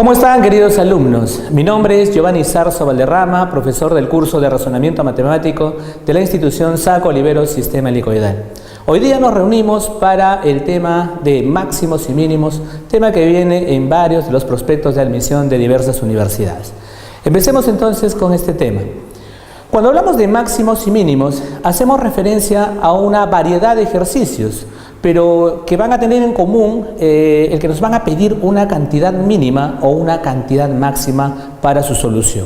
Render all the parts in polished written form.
¿Cómo están, queridos alumnos? Mi nombre es Giovanni Zarzo Valderrama, profesor del curso de Razonamiento Matemático de la institución Saco Oliveros Sistema Helicoidal. Hoy día nos reunimos para el tema de máximos y mínimos, tema que viene en varios de los prospectos de admisión de diversas universidades. Empecemos entonces con este tema. Cuando hablamos de máximos y mínimos, hacemos referencia a una variedad de ejercicios, pero que van a tener en común el que nos van a pedir una cantidad mínima o una cantidad máxima para su solución.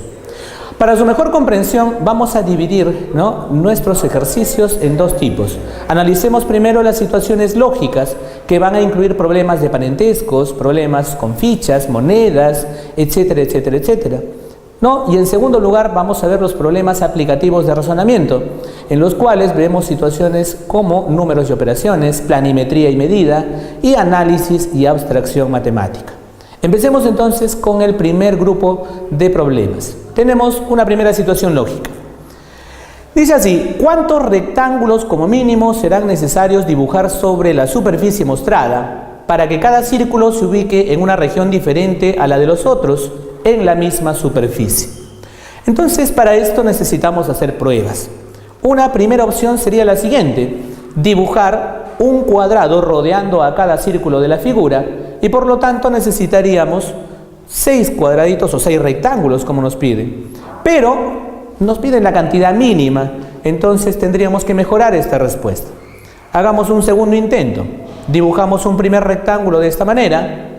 Para su mejor comprensión vamos a dividir nuestros ejercicios en dos tipos. Analicemos primero las situaciones lógicas que van a incluir problemas de parentescos, problemas con fichas, monedas, etcétera, etcétera, etcétera. Y en segundo lugar vamos a ver los problemas aplicativos de razonamiento, en los cuales vemos situaciones como números y operaciones, planimetría y medida, y análisis y abstracción matemática. Empecemos entonces con el primer grupo de problemas. Tenemos una primera situación lógica. Dice así: ¿cuántos rectángulos como mínimo serán necesarios dibujar sobre la superficie mostrada para que cada círculo se ubique en una región diferente a la de los otros en la misma superficie? Entonces, para esto necesitamos hacer pruebas. Una primera opción sería la siguiente: dibujar un cuadrado rodeando a cada círculo de la figura, y por lo tanto necesitaríamos 6 cuadraditos o 6 rectángulos como nos piden. Pero nos piden la cantidad mínima, entonces tendríamos que mejorar esta respuesta. Hagamos un segundo intento. Dibujamos un primer rectángulo de esta manera,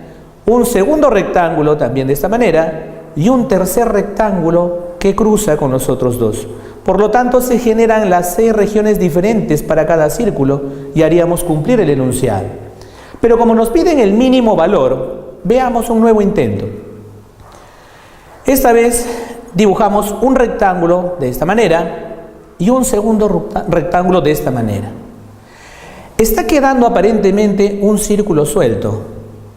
un segundo rectángulo también de esta manera y un tercer rectángulo que cruza con los otros dos. Por lo tanto, se generan las 6 regiones diferentes para cada círculo y haríamos cumplir el enunciado. Pero como nos piden el mínimo valor, veamos un nuevo intento. Esta vez dibujamos un rectángulo de esta manera y un segundo rectángulo de esta manera. Está quedando aparentemente un círculo suelto,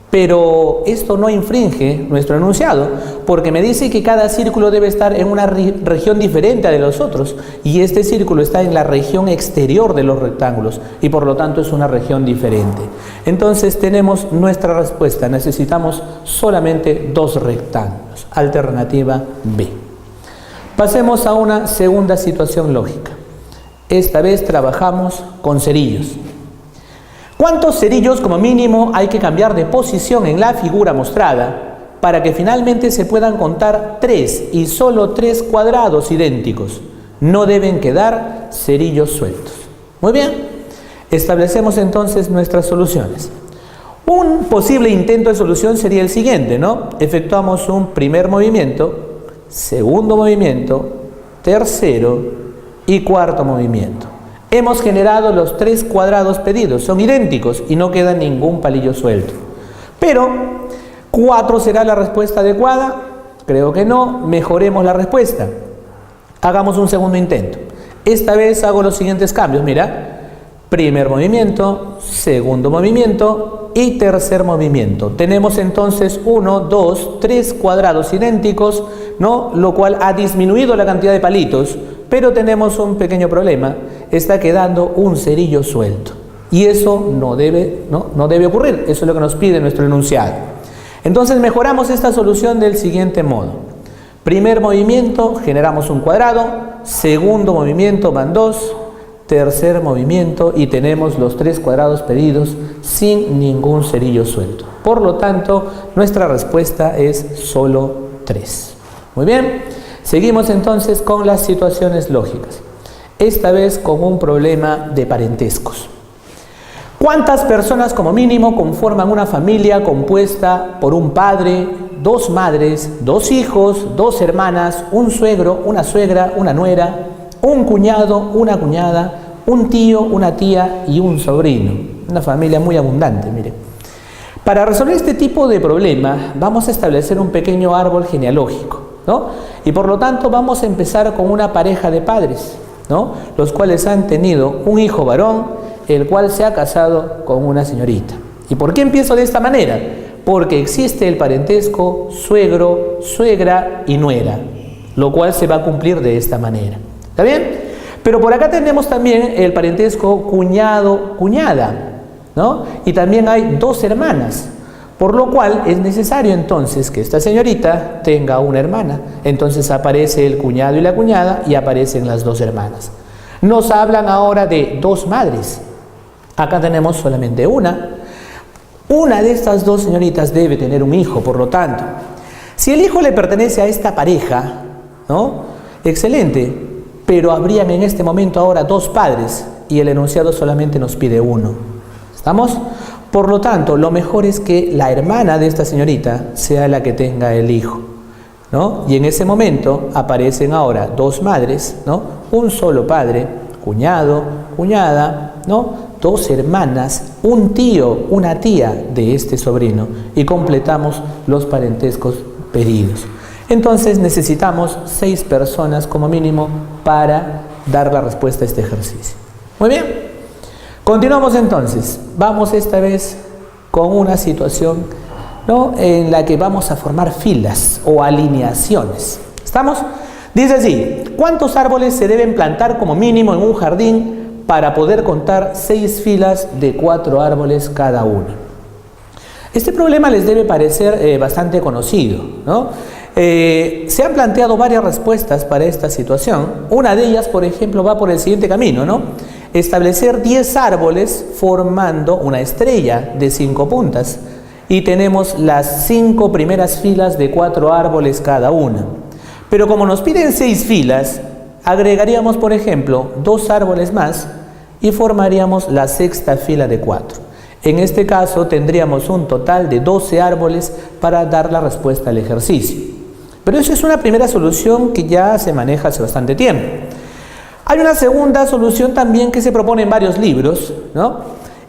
pero esto no infringe nuestro enunciado, porque me dice que cada círculo debe estar en una región diferente a de los otros, y este círculo está en la región exterior de los rectángulos, y por lo tanto es una región diferente. Entonces tenemos nuestra respuesta: necesitamos solamente 2 rectángulos. Alternativa B. Pasemos a una segunda situación lógica. Esta vez trabajamos con cerillos. ¿Cuántos cerillos como mínimo hay que cambiar de posición en la figura mostrada para que finalmente se puedan contar 3 y solo 3 cuadrados idénticos? No deben quedar cerillos sueltos. Muy bien, establecemos entonces nuestras soluciones. Un posible intento de solución sería el siguiente, Efectuamos un primer movimiento, segundo movimiento, tercero y cuarto movimiento. Hemos generado los 3 cuadrados pedidos, son idénticos y no queda ningún palillo suelto. Pero, ¿4 será la respuesta adecuada? Creo que no. Mejoremos la respuesta. Hagamos un segundo intento. Esta vez hago los siguientes cambios, mira. Primer movimiento, segundo movimiento y tercer movimiento. Tenemos entonces 1, 2, 3 cuadrados idénticos, lo cual ha disminuido la cantidad de palitos, pero tenemos un pequeño problema. Está quedando un cerillo suelto. Y eso no debe ocurrir. Eso es lo que nos pide nuestro enunciado. Entonces mejoramos esta solución del siguiente modo. Primer movimiento, generamos un cuadrado. Segundo movimiento van 2. Tercer movimiento y tenemos los 3 cuadrados pedidos sin ningún cerillo suelto. Por lo tanto, nuestra respuesta es solo 3. Muy bien, seguimos entonces con las situaciones lógicas. Esta vez con un problema de parentescos. ¿Cuántas personas como mínimo conforman una familia compuesta por un padre, 2 madres, 2 hijos, 2 hermanas, un suegro, una suegra, una nuera, un cuñado, una cuñada, un tío, una tía y un sobrino? Una familia muy abundante, mire. Para resolver este tipo de problema vamos a establecer un pequeño árbol genealógico, Y por lo tanto vamos a empezar con una pareja de padres, los cuales han tenido un hijo varón, el cual se ha casado con una señorita. ¿Y por qué empiezo de esta manera? Porque existe el parentesco suegro, suegra y nuera, lo cual se va a cumplir de esta manera. ¿Está bien? Pero por acá tenemos también el parentesco cuñado, cuñada, Y también hay 2 hermanas. Por lo cual es necesario entonces que esta señorita tenga una hermana. Entonces aparece el cuñado y la cuñada y aparecen las dos hermanas. Nos hablan ahora de dos madres. Acá tenemos solamente una. Una de estas dos señoritas debe tener un hijo, por lo tanto. Si el hijo le pertenece a esta pareja, ¿no? Excelente, pero habrían en este momento ahora dos padres y el enunciado solamente nos pide uno. ¿Estamos? Por lo tanto, lo mejor es que la hermana de esta señorita sea la que tenga el hijo, ¿no? Y en ese momento aparecen ahora dos madres, ¿no? Un solo padre, cuñado, cuñada, ¿no? Dos hermanas, un tío, una tía de este sobrino y completamos los parentescos pedidos. Entonces necesitamos 6 personas como mínimo para dar la respuesta a este ejercicio. Muy bien. Continuamos entonces. Vamos esta vez con una situación, ¿no?, en la que vamos a formar filas o alineaciones. ¿Estamos? Dice así: ¿cuántos árboles se deben plantar como mínimo en un jardín para poder contar 6 filas de 4 árboles cada una? Este problema les debe parecer bastante conocido, ¿no? Se han planteado varias respuestas para esta situación. Una de ellas, por ejemplo, va por el siguiente camino, ¿no? Establecer 10 árboles formando una estrella de 5 puntas y tenemos las 5 primeras filas de 4 árboles cada una. Pero como nos piden 6 filas, agregaríamos, por ejemplo, 2 árboles más y formaríamos la 6ª fila de 4. En este caso tendríamos un total de 12 árboles para dar la respuesta al ejercicio. Pero eso es una primera solución que ya se maneja hace bastante tiempo. Hay una segunda solución también que se propone en varios libros, ¿no?,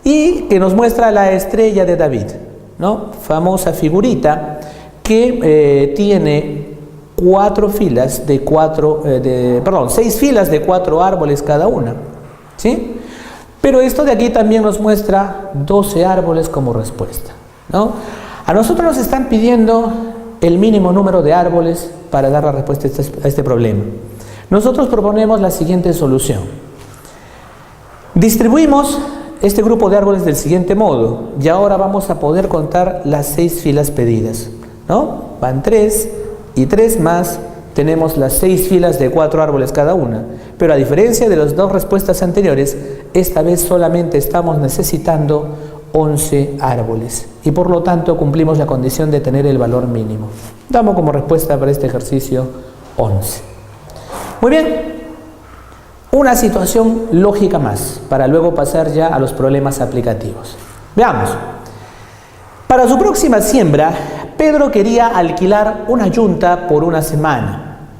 y que nos muestra la estrella de David, ¿no?, famosa figurita que tiene 6 filas de 4 árboles cada una, ¿sí? Pero esto de aquí también nos muestra 12 árboles como respuesta, ¿no? A nosotros nos están pidiendo el mínimo número de árboles para dar la respuesta a este problema. Nosotros proponemos la siguiente solución. Distribuimos este grupo de árboles del siguiente modo y ahora vamos a poder contar las 6 filas pedidas, ¿no? Van 3 y 3 más, tenemos las 6 filas de 4 árboles cada una, pero a diferencia de las 2 respuestas anteriores, esta vez solamente estamos necesitando 11 árboles y por lo tanto cumplimos la condición de tener el valor mínimo. Damos como respuesta para este ejercicio 11. Muy bien, una situación lógica más para luego pasar ya a los problemas aplicativos. Veamos. Para su próxima siembra, Pedro quería alquilar una yunta por una semana,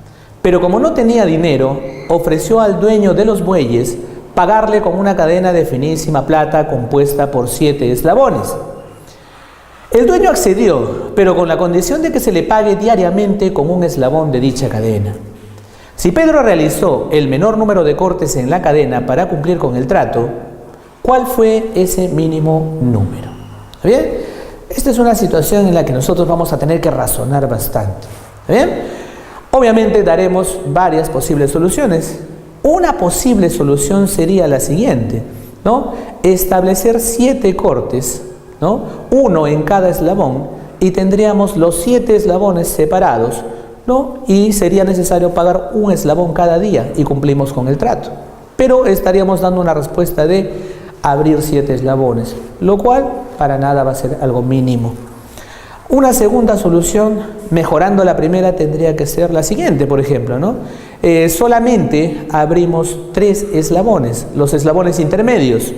pero como no tenía dinero, ofreció al dueño de los bueyes pagarle con una cadena de finísima plata compuesta por 7 eslabones. El dueño accedió, pero con la condición de que se le pague diariamente con un eslabón de dicha cadena. Si Pedro realizó el menor número de cortes en la cadena para cumplir con el trato, ¿cuál fue ese mínimo número? ¿Está bien? Esta es una situación en la que nosotros vamos a tener que razonar bastante. ¿Está bien? Obviamente daremos varias posibles soluciones. Una posible solución sería la siguiente, ¿no? Establecer 7 cortes, ¿no?, 1 en cada eslabón, y tendríamos los 7 eslabones separados, ¿no?, y sería necesario pagar un eslabón cada día y cumplimos con el trato. Pero estaríamos dando una respuesta de abrir 7 eslabones, lo cual para nada va a ser algo mínimo. Una segunda solución, mejorando la primera, tendría que ser la siguiente, por ejemplo, ¿no? Solamente abrimos 3 eslabones, los eslabones intermedios.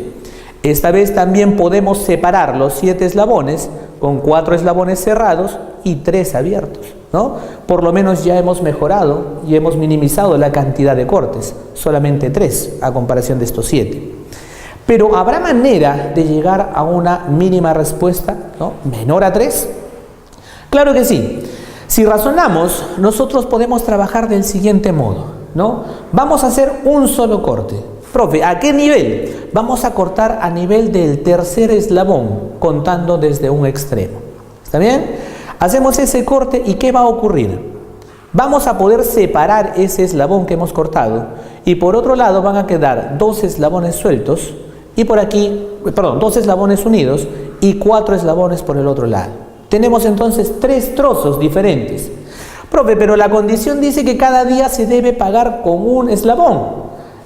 Esta vez también podemos separar los 7 eslabones con 4 eslabones cerrados y 3 abiertos, ¿no? Por lo menos ya hemos mejorado y hemos minimizado la cantidad de cortes, solamente 3 a comparación de estos 7. Pero ¿habrá manera de llegar a una mínima respuesta, ¿no?, menor a 3? Claro que sí. Si razonamos, nosotros podemos trabajar del siguiente modo, ¿no? Vamos a hacer un solo corte. Profe, ¿a qué nivel? Vamos a cortar a nivel del tercer eslabón, contando desde un extremo. ¿Está bien? Hacemos ese corte y ¿qué va a ocurrir? Vamos a poder separar ese eslabón que hemos cortado y por otro lado van a quedar 2 eslabones sueltos y por aquí, 2 eslabones unidos y 4 eslabones por el otro lado. Tenemos entonces 3 trozos diferentes. Profe, pero la condición dice que cada día se debe pagar con un eslabón.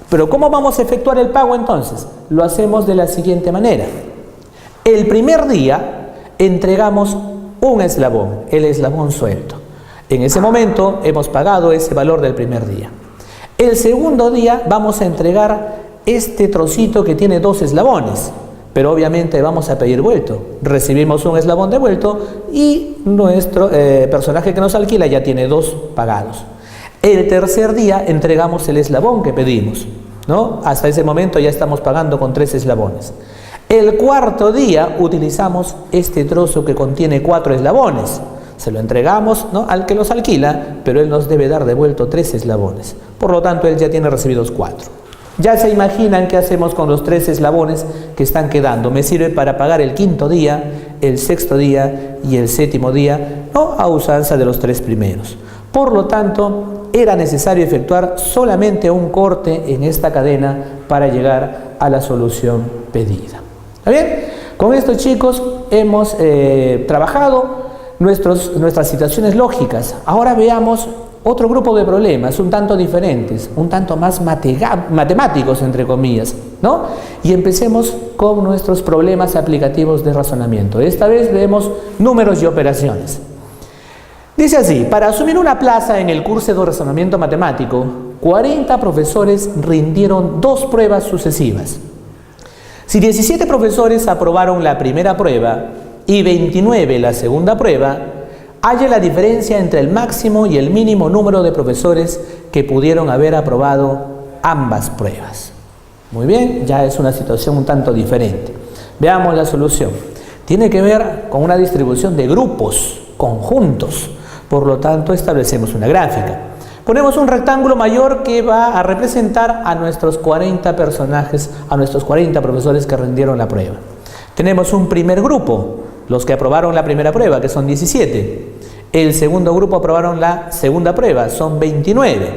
Pero ¿cómo vamos a efectuar el pago entonces? Lo hacemos de la siguiente manera. El primer día entregamos un eslabón, el eslabón suelto. En ese momento hemos pagado ese valor del primer día. El segundo día vamos a entregar este trocito que tiene 2 eslabones, pero obviamente vamos a pedir vuelto. Recibimos un eslabón de vuelto y nuestro personaje que nos alquila ya tiene 2 pagados. El tercer día entregamos el eslabón que pedimos, ¿no? Hasta ese momento ya estamos pagando con 3 eslabones. El cuarto día utilizamos este trozo que contiene 4 eslabones. Se lo entregamos, ¿no?, al que los alquila, pero él nos debe dar devuelto 3 eslabones. Por lo tanto, él ya tiene recibidos 4. Ya se imaginan qué hacemos con los 3 eslabones que están quedando. Me sirve para pagar el quinto día, el sexto día y el séptimo día, ¿no?, a usanza de los 3 primeros. Por lo tanto, era necesario efectuar solamente un corte en esta cadena para llegar a la solución pedida. ¿Está bien? Con esto, chicos, hemos trabajado nuestras situaciones lógicas. Ahora veamos otro grupo de problemas, un tanto diferentes, un tanto más matemáticos, entre comillas, ¿no? Y empecemos con nuestros problemas aplicativos de razonamiento. Esta vez vemos números y operaciones. Dice así: para asumir una plaza en el curso de razonamiento matemático, 40 profesores rindieron 2 pruebas sucesivas. Si 17 profesores aprobaron la primera prueba y 29 la segunda prueba, halla la diferencia entre el máximo y el mínimo número de profesores que pudieron haber aprobado ambas pruebas. Muy bien, ya es una situación un tanto diferente. Veamos la solución. Tiene que ver con una distribución de grupos, conjuntos. Por lo tanto, establecemos una gráfica. Ponemos un rectángulo mayor que va a representar a nuestros 40 personajes, a nuestros 40 profesores que rindieron la prueba. Tenemos un primer grupo, los que aprobaron la primera prueba, que son 17. El segundo grupo aprobaron la segunda prueba, son 29,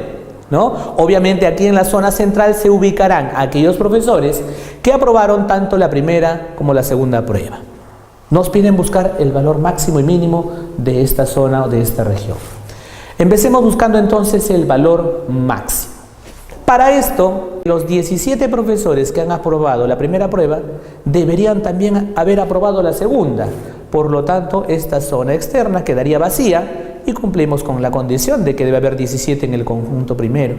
¿no? Obviamente aquí en la zona central se ubicarán aquellos profesores que aprobaron tanto la primera como la segunda prueba. Nos piden buscar el valor máximo y mínimo de esta zona o de esta región. Empecemos buscando entonces el valor máximo. Para esto, los 17 profesores que han aprobado la primera prueba deberían también haber aprobado la segunda. Por lo tanto, esta zona externa quedaría vacía y cumplimos con la condición de que debe haber 17 en el conjunto primero.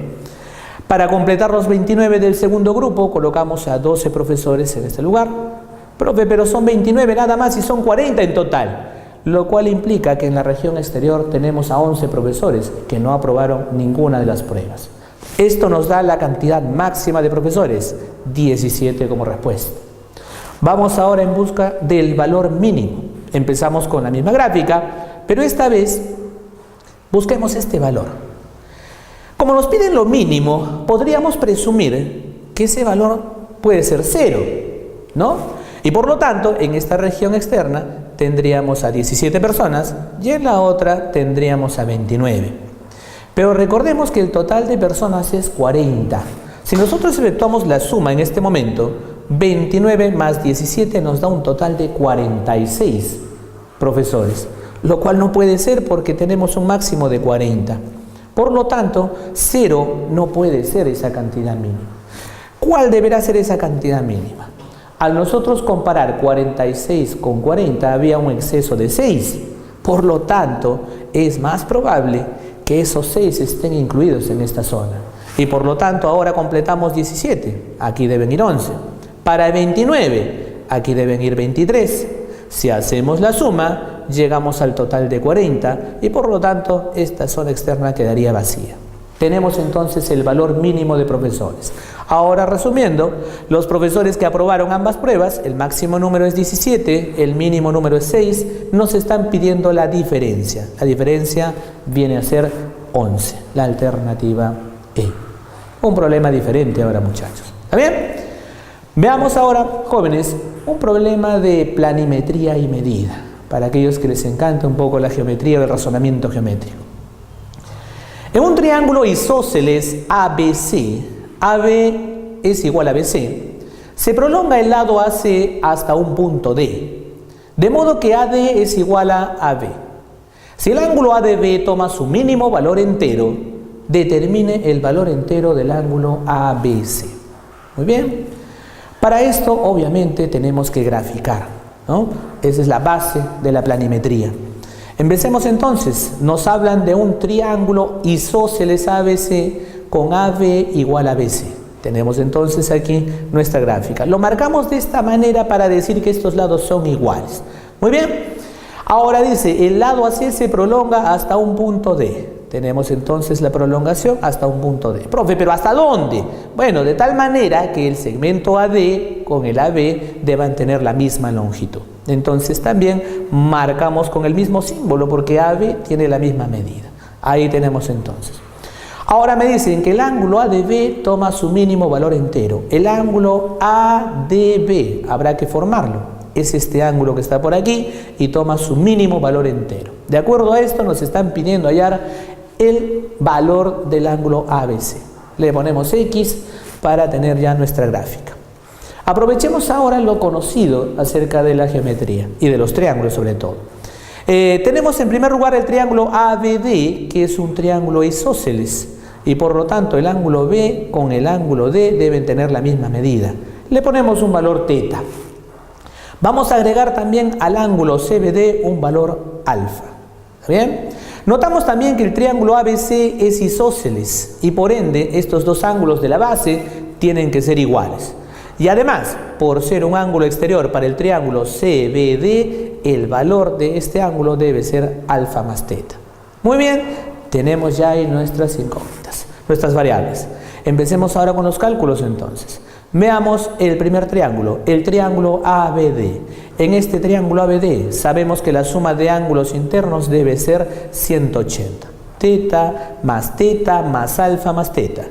Para completar los 29 del segundo grupo, colocamos a 12 profesores en este lugar. Profe, pero son 29 nada más y son 40 en total, lo cual implica que en la región exterior tenemos a 11 profesores que no aprobaron ninguna de las pruebas. Esto nos da la cantidad máxima de profesores, 17 como respuesta. Vamos ahora en busca del valor mínimo. Empezamos con la misma gráfica, pero esta vez busquemos este valor. Como nos piden lo mínimo, podríamos presumir que ese valor puede ser 0, ¿no? Y por lo tanto, en esta región externa tendríamos a 17 personas y en la otra tendríamos a 29. Pero recordemos que el total de personas es 40. Si nosotros efectuamos la suma en este momento, 29 más 17 nos da un total de 46 profesores, lo cual no puede ser porque tenemos un máximo de 40. Por lo tanto, 0 no puede ser esa cantidad mínima. ¿Cuál deberá ser esa cantidad mínima? Al nosotros comparar 46 con 40 había un exceso de 6. Por lo tanto, es más probable que esos 6 estén incluidos en esta zona. Y por lo tanto, ahora completamos 17. Aquí deben ir 11. Para 29, aquí deben ir 23. Si hacemos la suma, llegamos al total de 40 y por lo tanto, esta zona externa quedaría vacía. Tenemos entonces el valor mínimo de profesores. Ahora resumiendo, los profesores que aprobaron ambas pruebas, el máximo número es 17, el mínimo número es 6, nos están pidiendo la diferencia. La diferencia viene a ser 11, la alternativa E. Un problema diferente ahora, muchachos. ¿Está bien? Veamos ahora, jóvenes, un problema de planimetría y medida, para aquellos que les encanta un poco la geometría o el razonamiento geométrico. En un triángulo isósceles ABC, AB es igual a BC, se prolonga el lado AC hasta un punto D. De modo que AD es igual a AB. Si el ángulo ADB toma su mínimo valor entero, determine el valor entero del ángulo ABC. Muy bien. Para esto, obviamente, tenemos que graficar, ¿no? Esa es la base de la planimetría. Empecemos entonces. Nos hablan de un triángulo isósceles ABC con AB igual a BC. Tenemos entonces aquí nuestra gráfica. Lo marcamos de esta manera para decir que estos lados son iguales. Muy bien. Ahora dice, el lado AC se prolonga hasta un punto D. Tenemos entonces la prolongación hasta un punto D. Profe, ¿pero hasta dónde? Bueno, de tal manera que el segmento AD con el AB deban tener la misma longitud. Entonces también marcamos con el mismo símbolo porque AB tiene la misma medida. Ahí tenemos entonces. Ahora me dicen que el ángulo ADB toma su mínimo valor entero. El ángulo ADB habrá que formarlo. Es este ángulo que está por aquí y toma su mínimo valor entero. De acuerdo a esto nos están pidiendo hallar el valor del ángulo ABC. Le ponemos X para tener ya nuestra gráfica. Aprovechemos ahora lo conocido acerca de la geometría y de los triángulos sobre todo. Tenemos en primer lugar el triángulo ABD, que es un triángulo isósceles, y por lo tanto el ángulo B con el ángulo D deben tener la misma medida. Le ponemos un valor teta. Vamos a agregar también al ángulo CBD un valor alfa. ¿Bien? Notamos también que el triángulo ABC es isósceles y por ende estos dos ángulos de la base tienen que ser iguales. Y además, por ser un ángulo exterior para el triángulo CBD, el valor de este ángulo debe ser alfa más teta. Muy bien, tenemos ya ahí nuestras incógnitas, nuestras variables. Empecemos ahora con los cálculos entonces. Veamos el primer triángulo, el triángulo ABD. En este triángulo ABD sabemos que la suma de ángulos internos debe ser 180. Teta más alfa más teta.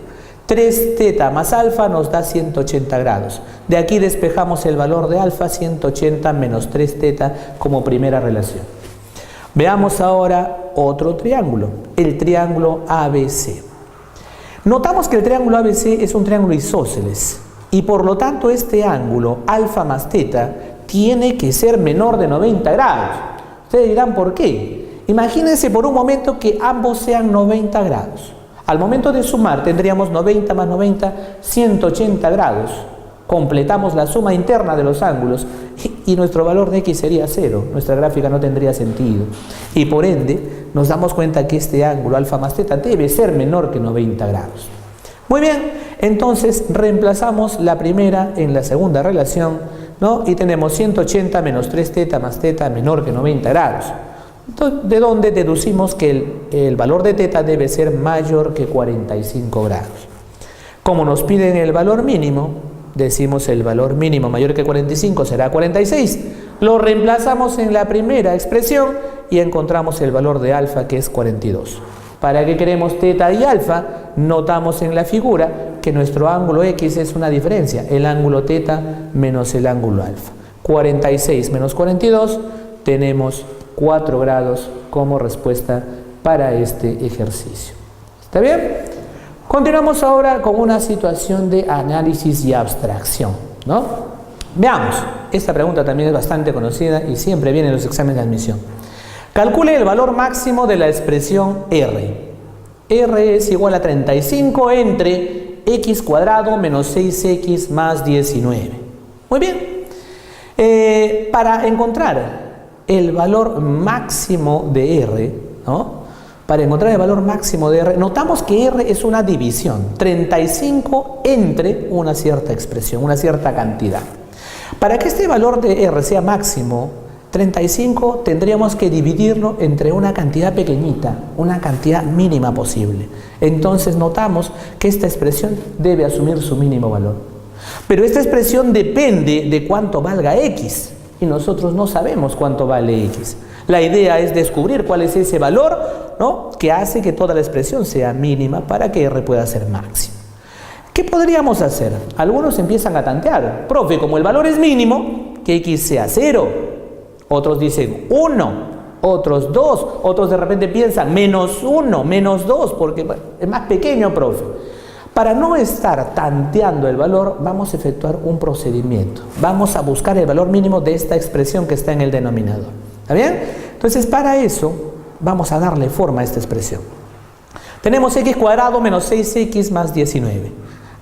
3 teta más alfa nos da 180 grados. De aquí despejamos el valor de alfa, 180 menos 3 teta como primera relación. Veamos ahora otro triángulo, el triángulo ABC. Notamos que el triángulo ABC es un triángulo isósceles. Y por lo tanto este ángulo alfa más teta tiene que ser menor de 90 grados. Ustedes dirán, ¿por qué? Imagínense por un momento que ambos sean 90 grados. Al momento de sumar tendríamos 90 más 90, 180 grados. Completamos la suma interna de los ángulos y nuestro valor de X sería 0. Nuestra gráfica no tendría sentido. Y por ende nos damos cuenta que este ángulo alfa más teta debe ser menor que 90 grados. Muy bien, entonces reemplazamos la primera en la segunda relación, ¿no? Y tenemos 180 menos 3 teta más teta menor que 90 grados. Entonces, de donde deducimos que el valor de teta debe ser mayor que 45 grados. Como nos piden el valor mínimo, decimos el valor mínimo mayor que 45 será 46. Lo reemplazamos en la primera expresión y encontramos el valor de alfa que es 42. ¿Para qué queremos teta y alfa? Notamos en la figura que nuestro ángulo X es una diferencia, el ángulo teta menos el ángulo alfa. 46 menos 42, tenemos 4 grados como respuesta para este ejercicio. ¿Está bien? Continuamos ahora con una situación de análisis y abstracción, ¿no? Veamos, esta pregunta también es bastante conocida y siempre viene en los exámenes de admisión. Calcule el valor máximo de la expresión R. R es igual a 35 entre x cuadrado menos 6x más 19. Muy bien. Para encontrar el valor máximo de R, ¿no? Para encontrar el valor máximo de R, notamos que R es una división. 35 entre una cierta expresión, una cierta cantidad. Para que este valor de R sea máximo, 35 tendríamos que dividirlo entre una cantidad pequeñita, una cantidad mínima posible. Entonces notamos que esta expresión debe asumir su mínimo valor. Pero esta expresión depende de cuánto valga X y nosotros no sabemos cuánto vale X. La idea es descubrir cuál es ese valor, ¿no?, que hace que toda la expresión sea mínima para que R pueda ser máximo. ¿Qué podríamos hacer? Algunos empiezan a tantear. Profe, como el valor es mínimo, que X sea 0. Otros dicen 1, otros 2, otros de repente piensan menos 1, menos 2, porque es más pequeño, profe. Para no estar tanteando el valor, vamos a efectuar un procedimiento. Vamos a buscar el valor mínimo de esta expresión que está en el denominador. ¿Está bien? Entonces, para eso, vamos a darle forma a esta expresión. Tenemos x cuadrado menos 6x más 19.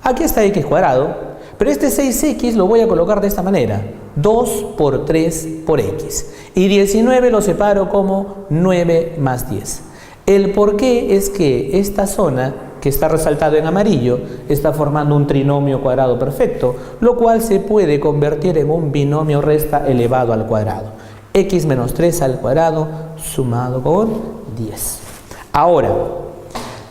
Aquí está x cuadrado, pero este 6x lo voy a colocar de esta manera. 2 por 3 por x. Y 19 lo separo como 9 más 10. El porqué es que esta zona que está resaltado en amarillo está formando un trinomio cuadrado perfecto, lo cual se puede convertir en un binomio resta elevado al cuadrado. X menos 3 al cuadrado sumado con 10. Ahora,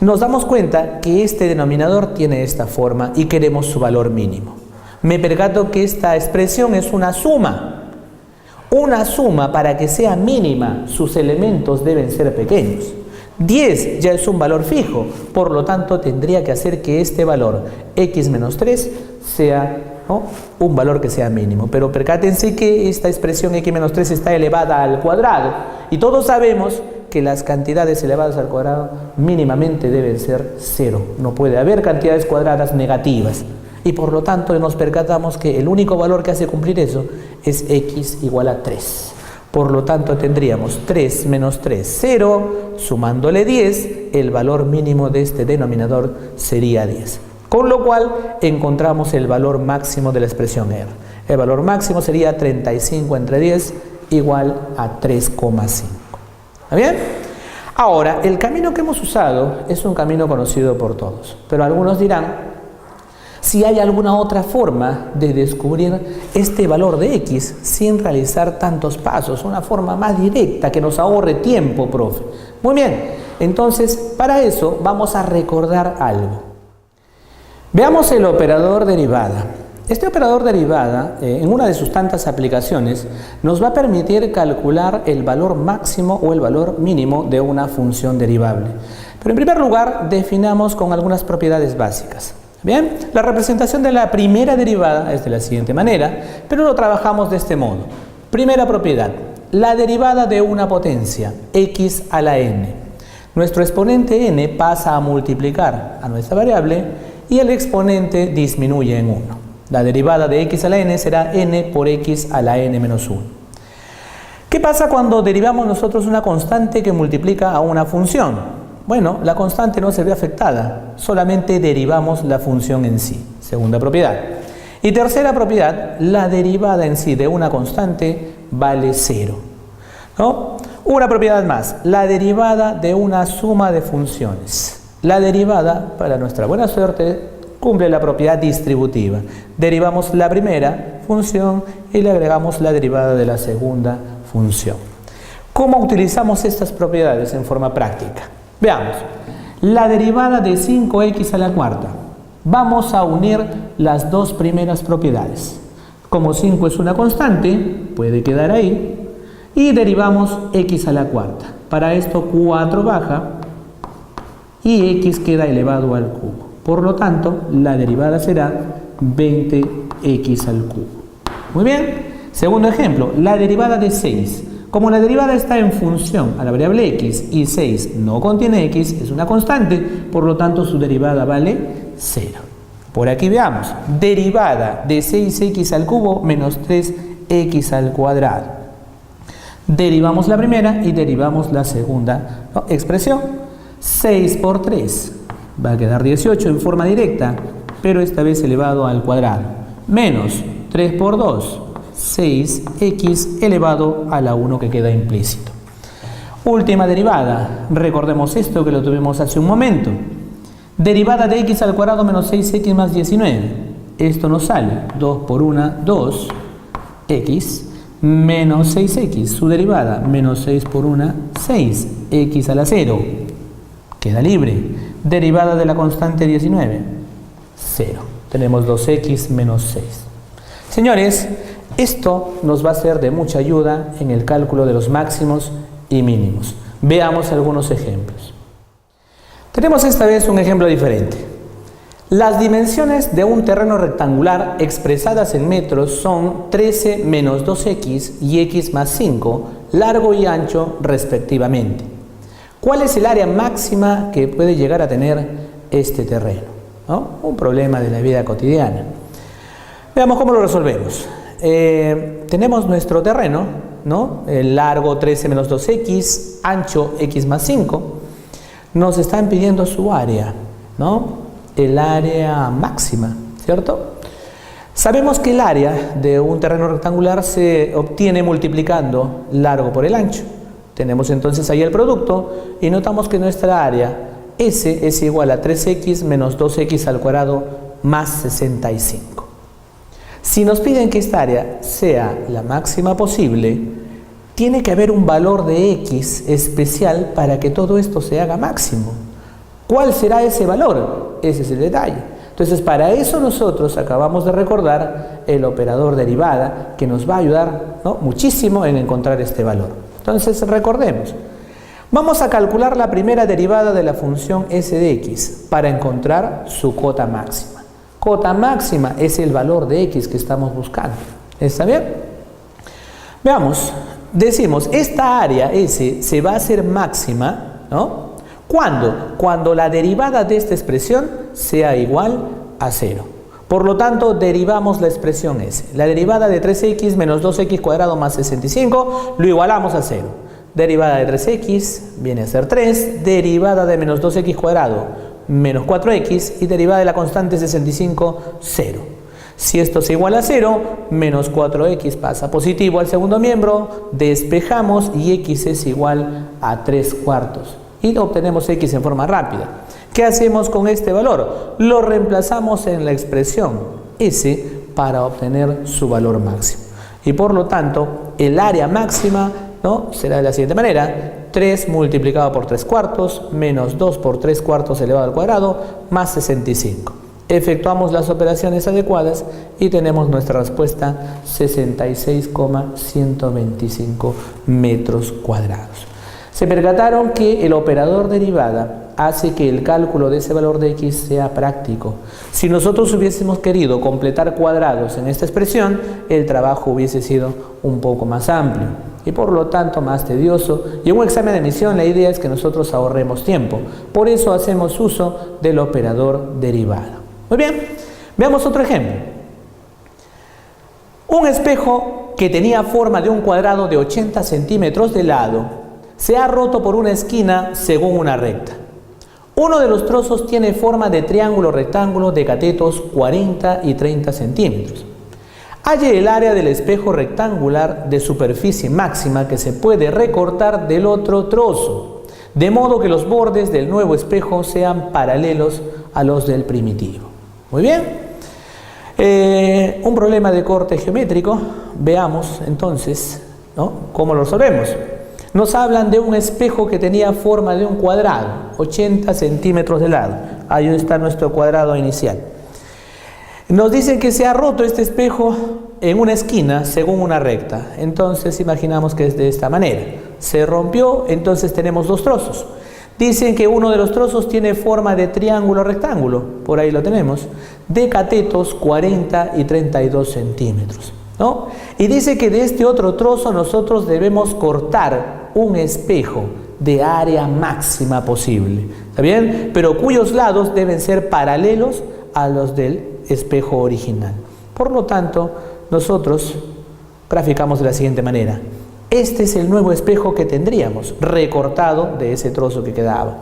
nos damos cuenta que este denominador tiene esta forma y queremos su valor mínimo. Me percato que esta expresión es una suma. Una suma, para que sea mínima, sus elementos deben ser pequeños. 10 ya es un valor fijo, por lo tanto tendría que hacer que este valor x menos 3 sea un valor que sea mínimo. Pero percátense que esta expresión x menos 3 está elevada al cuadrado y todos sabemos que las cantidades elevadas al cuadrado mínimamente deben ser 0. No puede haber cantidades cuadradas negativas y por lo tanto nos percatamos que el único valor que hace cumplir eso es x igual a 3. Por lo tanto tendríamos 3 menos 3, 0, sumándole 10, el valor mínimo de este denominador sería 10. Con lo cual encontramos el valor máximo de la expresión R. El valor máximo sería 35 entre 10 igual a 3,5. ¿Está bien? Ahora, el camino que hemos usado es un camino conocido por todos, pero algunos dirán, si hay alguna otra forma de descubrir este valor de x sin realizar tantos pasos, una forma más directa que nos ahorre tiempo, profe. Muy bien, entonces para eso vamos a recordar algo. Veamos el operador derivada. Este operador derivada, en una de sus tantas aplicaciones, nos va a permitir calcular el valor máximo o el valor mínimo de una función derivable. Pero en primer lugar, definamos con algunas propiedades básicas. Bien, la representación de la primera derivada es de la siguiente manera, pero lo trabajamos de este modo. Primera propiedad, la derivada de una potencia, x a la n. Nuestro exponente n pasa a multiplicar a nuestra variable y el exponente disminuye en 1. La derivada de x a la n será n por x a la n menos 1. ¿Qué pasa cuando derivamos nosotros una constante que multiplica a una función? Bueno, la constante no se ve afectada, solamente derivamos la función en sí. Segunda propiedad. Y tercera propiedad, la derivada en sí de una constante vale 0. ¿No? Una propiedad más, la derivada de una suma de funciones. La derivada, para nuestra buena suerte, cumple la propiedad distributiva. Derivamos la primera función y le agregamos la derivada de la segunda función. ¿Cómo utilizamos estas propiedades en forma práctica? Veamos, la derivada de 5x a la cuarta. Vamos a unir las dos primeras propiedades. Como 5 es una constante, puede quedar ahí. Y derivamos x a la cuarta. Para esto 4 baja y x queda elevado al cubo. Por lo tanto, la derivada será 20x al cubo. Muy bien. Segundo ejemplo, la derivada de 6. Como la derivada está en función a la variable x y 6 no contiene x, es una constante, por lo tanto su derivada vale 0. Por aquí veamos, derivada de 6x al cubo menos 3x al cuadrado. Derivamos la primera y derivamos la segunda expresión. 6 por 3 va a quedar 18 en forma directa, pero esta vez elevado al cuadrado. Menos 3 por 2. 6x elevado a la 1 que queda implícito. Última derivada, recordemos esto que lo tuvimos hace un momento. Derivada de x al cuadrado menos 6x más 19. Esto nos sale 2 por 1, 2x menos 6x. Su derivada, menos 6 por 1, 6x a la 0. Queda libre. Derivada de la constante 19, 0. Tenemos 2x menos 6. Señores, esto nos va a ser de mucha ayuda en el cálculo de los máximos y mínimos. Veamos algunos ejemplos. Tenemos esta vez un ejemplo diferente. Las dimensiones de un terreno rectangular expresadas en metros son 13 menos 2x y x más 5, largo y ancho respectivamente. ¿Cuál es el área máxima que puede llegar a tener este terreno? ¿no? Un problema de la vida cotidiana. Veamos cómo lo resolvemos. Tenemos nuestro terreno, ¿no? El largo 13 menos 2x, ancho x más 5. Nos están pidiendo su área, ¿no? El área máxima, ¿cierto? Sabemos que el área de un terreno rectangular se obtiene multiplicando largo por el ancho. Tenemos entonces ahí el producto y notamos que nuestra área S es igual a 3x menos 2x al cuadrado más 65. Si nos piden que esta área sea la máxima posible, tiene que haber un valor de x especial para que todo esto se haga máximo. ¿Cuál será ese valor? Ese es el detalle. Entonces, para eso nosotros acabamos de recordar el operador derivada, que nos va a ayudar, ¿no?, muchísimo en encontrar este valor. Entonces, recordemos. Vamos a calcular la primera derivada de la función s de x para encontrar su cota máxima. Cota máxima es el valor de x que estamos buscando. ¿Está bien? Veamos. Decimos, esta área S se va a hacer máxima, ¿no? ¿Cuándo? Cuando la derivada de esta expresión sea igual a 0. Por lo tanto, derivamos la expresión S. La derivada de 3x menos 2x cuadrado más 65 lo igualamos a 0. Derivada de 3x viene a ser 3. Derivada de menos 2x cuadrado menos 4x. Y derivada de la constante 65, 0. Si esto se iguala a 0, menos 4x pasa positivo al segundo miembro, despejamos y x es igual a 3/4. Y obtenemos x en forma rápida. ¿Qué hacemos con este valor? Lo reemplazamos en la expresión S para obtener su valor máximo. Y por lo tanto, el área máxima, ¿no?, será de la siguiente manera. 3 multiplicado por 3/4 menos 2 por 3/4 elevado al cuadrado más 65. Efectuamos las operaciones adecuadas y tenemos nuestra respuesta 66,125 metros cuadrados. Se percataron que el operador derivada hace que el cálculo de ese valor de x sea práctico. Si nosotros hubiésemos querido completar cuadrados en esta expresión, el trabajo hubiese sido un poco más amplio y por lo tanto más tedioso, y en un examen de admisión la idea es que nosotros ahorremos tiempo. Por eso hacemos uso del operador derivada. Muy bien, veamos otro ejemplo. Un espejo que tenía forma de un cuadrado de 80 centímetros de lado se ha roto por una esquina según una recta. Uno de los trozos tiene forma de triángulo rectángulo de catetos 40 y 30 centímetros. Halle el área del espejo rectangular de superficie máxima que se puede recortar del otro trozo, de modo que los bordes del nuevo espejo sean paralelos a los del primitivo. Muy bien. Un problema de corte geométrico. Veamos entonces, ¿no?, cómo lo resolvemos. Nos hablan de un espejo que tenía forma de un cuadrado, 80 centímetros de lado. Ahí está nuestro cuadrado inicial. Nos dicen que se ha roto este espejo en una esquina según una recta. Entonces imaginamos que es de esta manera. Se rompió, entonces tenemos dos trozos. Dicen que uno de los trozos tiene forma de triángulo rectángulo, por ahí lo tenemos, de catetos 40 y 32 centímetros, ¿no? Y dice que de este otro trozo nosotros debemos cortar un espejo de área máxima posible, ¿está bien? Pero cuyos lados deben ser paralelos a los del espejo original. Por lo tanto, nosotros graficamos de la siguiente manera. Este es el nuevo espejo que tendríamos, recortado de ese trozo que quedaba.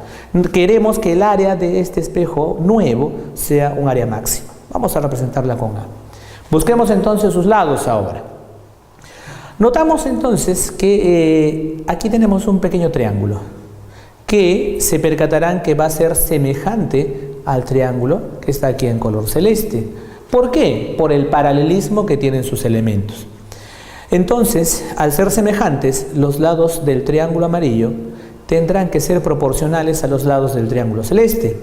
Queremos que el área de este espejo nuevo sea un área máxima. Vamos a representarla con A. Busquemos entonces sus lados ahora. Notamos entonces que aquí tenemos un pequeño triángulo, que se percatarán que va a ser semejante al triángulo que está aquí en color celeste. ¿Por qué? Por el paralelismo que tienen sus elementos. Entonces, al ser semejantes, los lados del triángulo amarillo tendrán que ser proporcionales a los lados del triángulo celeste.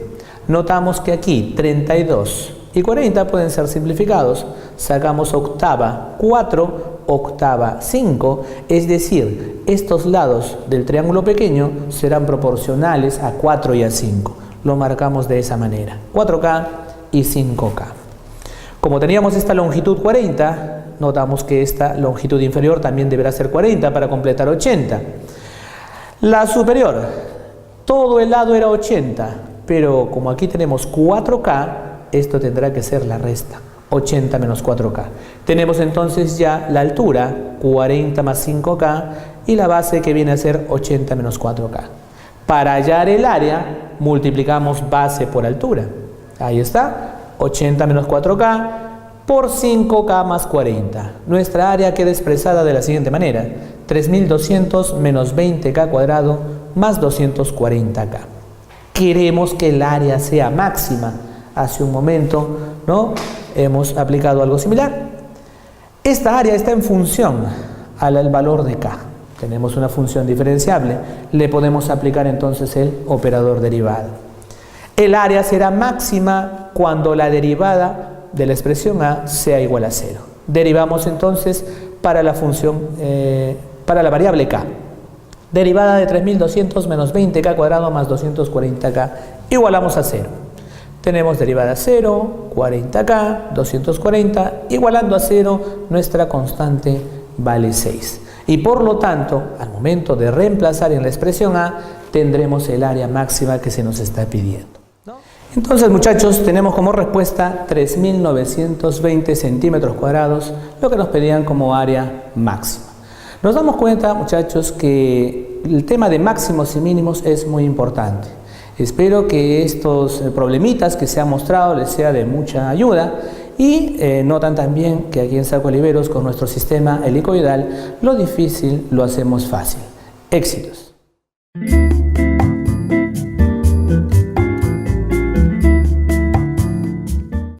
Notamos que aquí 32 y 40 pueden ser simplificados. Sacamos octava 4, octava 5, es decir, estos lados del triángulo pequeño serán proporcionales a 4 y a 5. Lo marcamos de esa manera, 4K y 5K. Como teníamos esta longitud 40, notamos que esta longitud inferior también deberá ser 40 para completar 80. La superior, todo el lado era 80, pero como aquí tenemos 4K, esto tendrá que ser la resta, 80 menos 4K. Tenemos entonces ya la altura, 40 más 5K, y la base que viene a ser 80 menos 4K. Para hallar el área, multiplicamos base por altura. Ahí está, 80 menos 4K por 5K más 40. Nuestra área queda expresada de la siguiente manera: 3200 menos 20K cuadrado más 240K. Queremos que el área sea máxima. Hace un momento, ¿no?, hemos aplicado algo similar. Esta área está en función al valor de K. Tenemos una función diferenciable. Le podemos aplicar entonces el operador derivado. El área será máxima cuando la derivada de la expresión A sea igual a 0. Derivamos entonces para la función, para la variable K. Derivada de 3200 menos 20K cuadrado más 240K, igualamos a 0. Tenemos derivada 0, 40K, 240, igualando a 0, nuestra constante vale 6. Y por lo tanto, al momento de reemplazar en la expresión A, tendremos el área máxima que se nos está pidiendo. Entonces, muchachos, tenemos como respuesta 3.920 centímetros cuadrados, lo que nos pedían como área máxima. Nos damos cuenta, muchachos, que el tema de máximos y mínimos es muy importante. Espero que estos problemitas que se han mostrado les sea de mucha ayuda y notan también que aquí en Saco Oliveros, con nuestro sistema helicoidal, lo difícil lo hacemos fácil. Éxitos.